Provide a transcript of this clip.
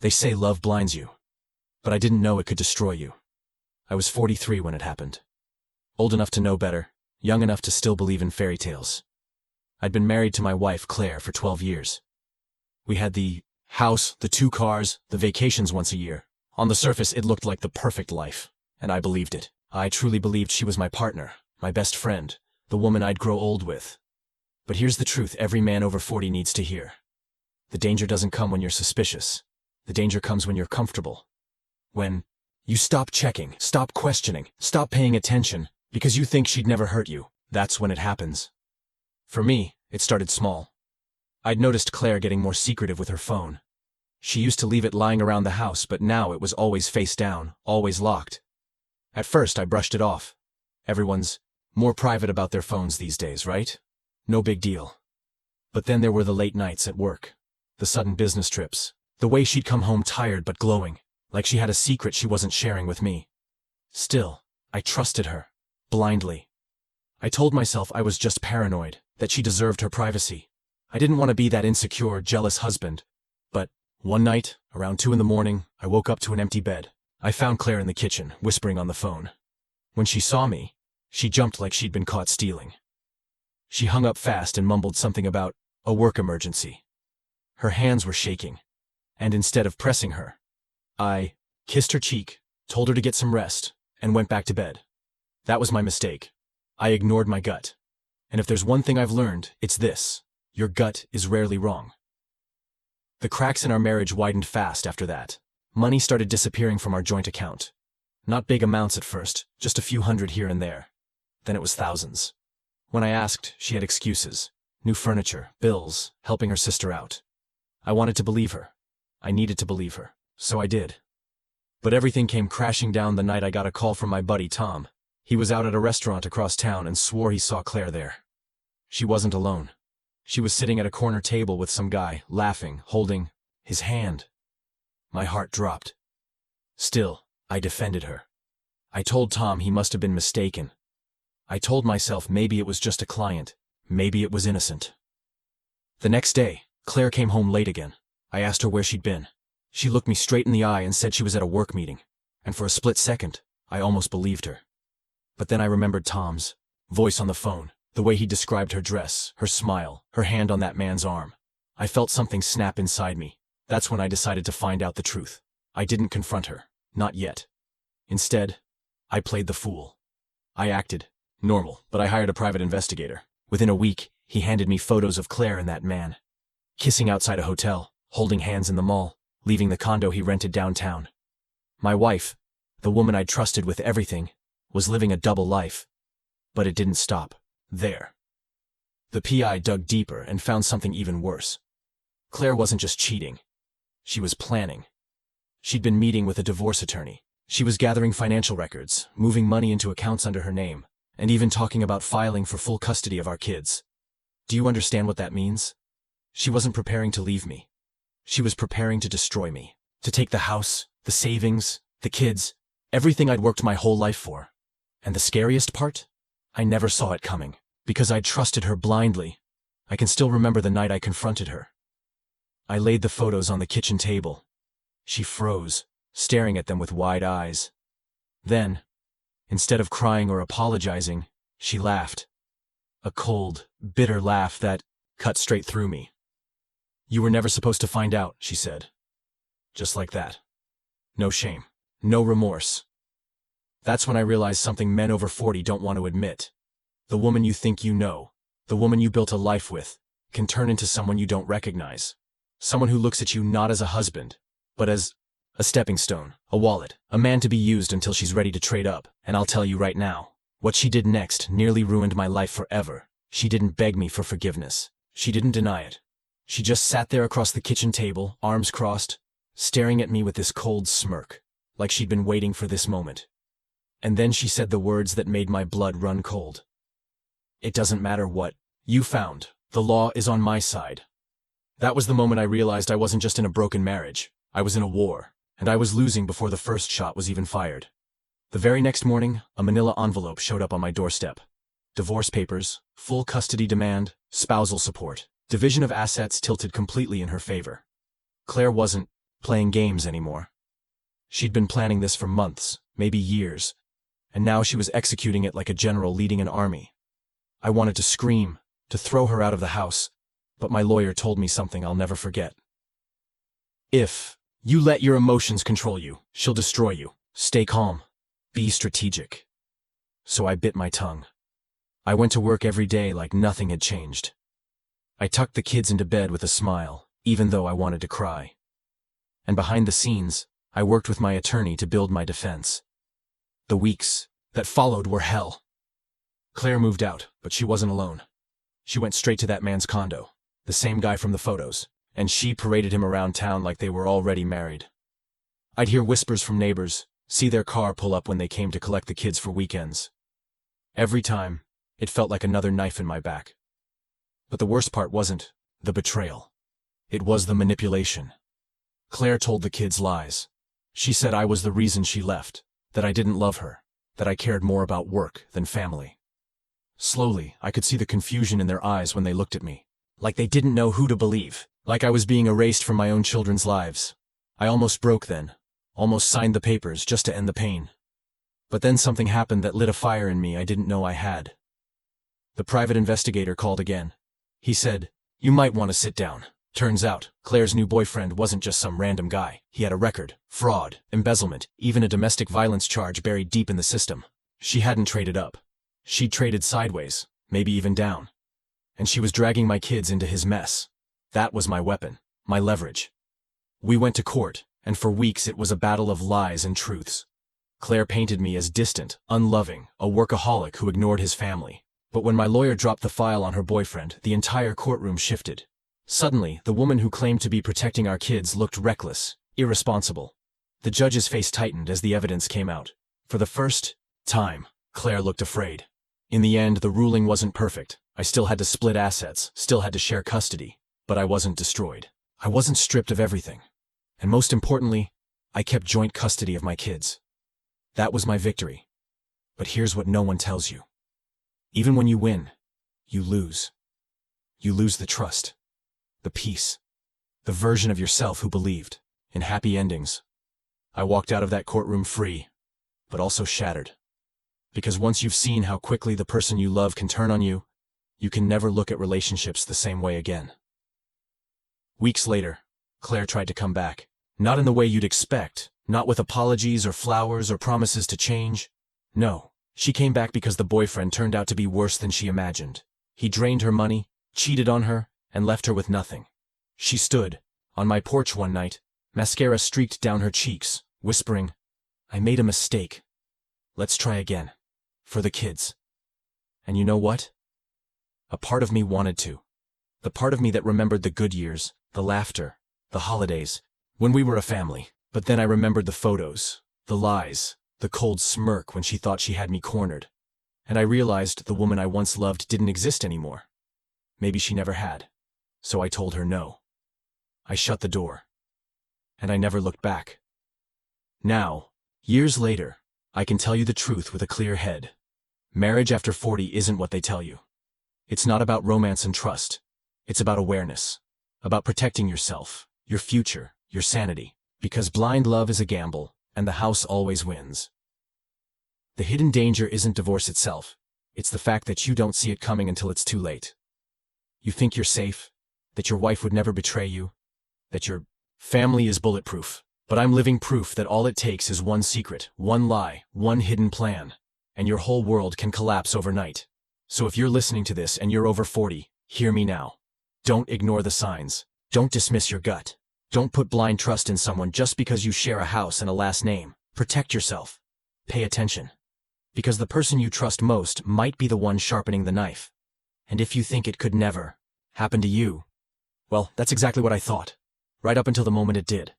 They say love blinds you. But I didn't know it could destroy you. I was 43 when it happened. Old enough to know better, young enough to still believe in fairy tales. I'd been married to my wife, Claire, for 12 years. We had the house, the 2 cars, the vacations once a year. On the surface, it looked like the perfect life, and I believed it. I truly believed she was my partner, my best friend, the woman I'd grow old with. But here's the truth every man over 40 needs to hear. The danger doesn't come when you're suspicious. The danger comes when you're comfortable. When you stop checking, stop questioning, stop paying attention, because you think she'd never hurt you. That's when it happens. For me, it started small. I'd noticed Claire getting more secretive with her phone. She used to leave it lying around the house, but now it was always face down, always locked. At first, I brushed it off. Everyone's more private about their phones these days, right? No big deal. But then there were the late nights at work, the sudden business trips, the way she'd come home tired but glowing, like she had a secret she wasn't sharing with me. Still, I trusted her, blindly. I told myself I was just paranoid, that she deserved her privacy. I didn't want to be that insecure, jealous husband. But one night, around 2 in the morning, I woke up to an empty bed. I found Claire in the kitchen, whispering on the phone. When she saw me, she jumped like she'd been caught stealing. She hung up fast and mumbled something about a work emergency. Her hands were shaking, and instead of pressing her, I kissed her cheek, told her to get some rest, and went back to bed. That was my mistake. I ignored my gut. And if there's one thing I've learned, it's this: your gut is rarely wrong. The cracks in our marriage widened fast after that. Money started disappearing from our joint account. Not big amounts at first, just a few hundred here and there. Then it was thousands. When I asked, she had excuses. New furniture, bills, helping her sister out. I wanted to believe her. I needed to believe her. So I did. But everything came crashing down the night I got a call from my buddy Tom. He was out at a restaurant across town and swore he saw Claire there. She wasn't alone. She was sitting at a corner table with some guy, laughing, holding his hand. My heart dropped. Still, I defended her. I told Tom he must have been mistaken. I told myself maybe it was just a client. Maybe it was innocent. The next day, Claire came home late again. I asked her where she'd been. She looked me straight in the eye and said she was at a work meeting. And for a split second, I almost believed her. But then I remembered Tom's voice on the phone, the way he described her dress, her smile, her hand on that man's arm. I felt something snap inside me. That's when I decided to find out the truth. I didn't confront her. Not yet. Instead, I played the fool. I acted normal, but I hired a private investigator. Within a week, he handed me photos of Claire and that man, kissing outside a hotel, holding hands in the mall, leaving the condo he rented downtown. My wife, the woman I trusted with everything, was living a double life. But it didn't stop there. The PI dug deeper and found something even worse. Claire wasn't just cheating. She was planning. She'd been meeting with a divorce attorney. She was gathering financial records, moving money into accounts under her name, and even talking about filing for full custody of our kids. Do you understand what that means? She wasn't preparing to leave me. She was preparing to destroy me, to take the house, the savings, the kids, everything I'd worked my whole life for. And the scariest part? I never saw it coming, because I'd trusted her blindly. I can still remember the night I confronted her. I laid the photos on the kitchen table. She froze, staring at them with wide eyes. Then, instead of crying or apologizing, she laughed. A cold, bitter laugh that cut straight through me. "You were never supposed to find out," she said. Just like that. No shame. No remorse. That's when I realized something men over 40 don't want to admit. The woman you think you know, the woman you built a life with, can turn into someone you don't recognize. Someone who looks at you not as a husband, but as a stepping stone, a wallet, a man to be used until she's ready to trade up. And I'll tell you right now, what she did next nearly ruined my life forever. She didn't beg me for forgiveness. She didn't deny it. She just sat there across the kitchen table, arms crossed, staring at me with this cold smirk, like she'd been waiting for this moment. And then she said the words that made my blood run cold. "It doesn't matter what you found. The law is on my side." That was the moment I realized I wasn't just in a broken marriage. I was in a war, and I was losing before the first shot was even fired. The very next morning, a manila envelope showed up on my doorstep. Divorce papers, full custody demand, spousal support, division of assets tilted completely in her favor. Claire wasn't playing games anymore. She'd been planning this for months, maybe years, and now she was executing it like a general leading an army. I wanted to scream, to throw her out of the house, but my lawyer told me something I'll never forget. If you let your emotions control you, she'll destroy you. Stay calm. Be strategic. So I bit my tongue. I went to work every day like nothing had changed. I tucked the kids into bed with a smile, even though I wanted to cry. And behind the scenes, I worked with my attorney to build my defense. The weeks that followed were hell. Claire moved out, but she wasn't alone. She went straight to that man's condo, the same guy from the photos, and she paraded him around town like they were already married. I'd hear whispers from neighbors, see their car pull up when they came to collect the kids for weekends. Every time, it felt like another knife in my back. But the worst part wasn't the betrayal. It was the manipulation. Claire told the kids lies. She said I was the reason she left, that I didn't love her, that I cared more about work than family. Slowly, I could see the confusion in their eyes when they looked at me, like they didn't know who to believe, like I was being erased from my own children's lives. I almost broke then, almost signed the papers just to end the pain. But then something happened that lit a fire in me I didn't know I had. The private investigator called again. He said, "You might want to sit down." Turns out, Claire's new boyfriend wasn't just some random guy. He had a record, fraud, embezzlement, even a domestic violence charge buried deep in the system. She hadn't traded up. She'd traded sideways, maybe even down. And she was dragging my kids into his mess. That was my weapon, my leverage. We went to court, and for weeks it was a battle of lies and truths. Claire painted me as distant, unloving, a workaholic who ignored his family. But when my lawyer dropped the file on her boyfriend, the entire courtroom shifted. Suddenly, the woman who claimed to be protecting our kids looked reckless, irresponsible. The judge's face tightened as the evidence came out. For the first time, Claire looked afraid. In the end, the ruling wasn't perfect. I still had to split assets, still had to share custody, but I wasn't destroyed. I wasn't stripped of everything. And most importantly, I kept joint custody of my kids. That was my victory. But here's what no one tells you. Even when you win, you lose. You lose the trust, the peace, the version of yourself who believed in happy endings. I walked out of that courtroom free, but also shattered. Because once you've seen how quickly the person you love can turn on you, you can never look at relationships the same way again. Weeks later, Claire tried to come back. Not in the way you'd expect, not with apologies or flowers or promises to change. No, she came back because the boyfriend turned out to be worse than she imagined. He drained her money, cheated on her, and left her with nothing. She stood on my porch one night, mascara streaked down her cheeks, whispering, "I made a mistake. Let's try again. For the kids." And you know what? A part of me wanted to. The part of me that remembered the good years, the laughter, the holidays, when we were a family. But then I remembered the photos, the lies, the cold smirk when she thought she had me cornered. And I realized the woman I once loved didn't exist anymore. Maybe she never had. So I told her no. I shut the door. And I never looked back. Now, years later, I can tell you the truth with a clear head. Marriage after 40 isn't what they tell you. It's not about romance and trust. It's about awareness. About protecting yourself, your future, your sanity. Because blind love is a gamble, and the house always wins. The hidden danger isn't divorce itself. It's the fact that you don't see it coming until it's too late. You think you're safe, that your wife would never betray you, that your family is bulletproof. But I'm living proof that all it takes is one secret, one lie, one hidden plan, and your whole world can collapse overnight. So if you're listening to this and you're over 40, hear me now. Don't ignore the signs. Don't dismiss your gut. Don't put blind trust in someone just because you share a house and a last name. Protect yourself. Pay attention. Because the person you trust most might be the one sharpening the knife. And if you think it could never happen to you, well, that's exactly what I thought. Right up until the moment it did.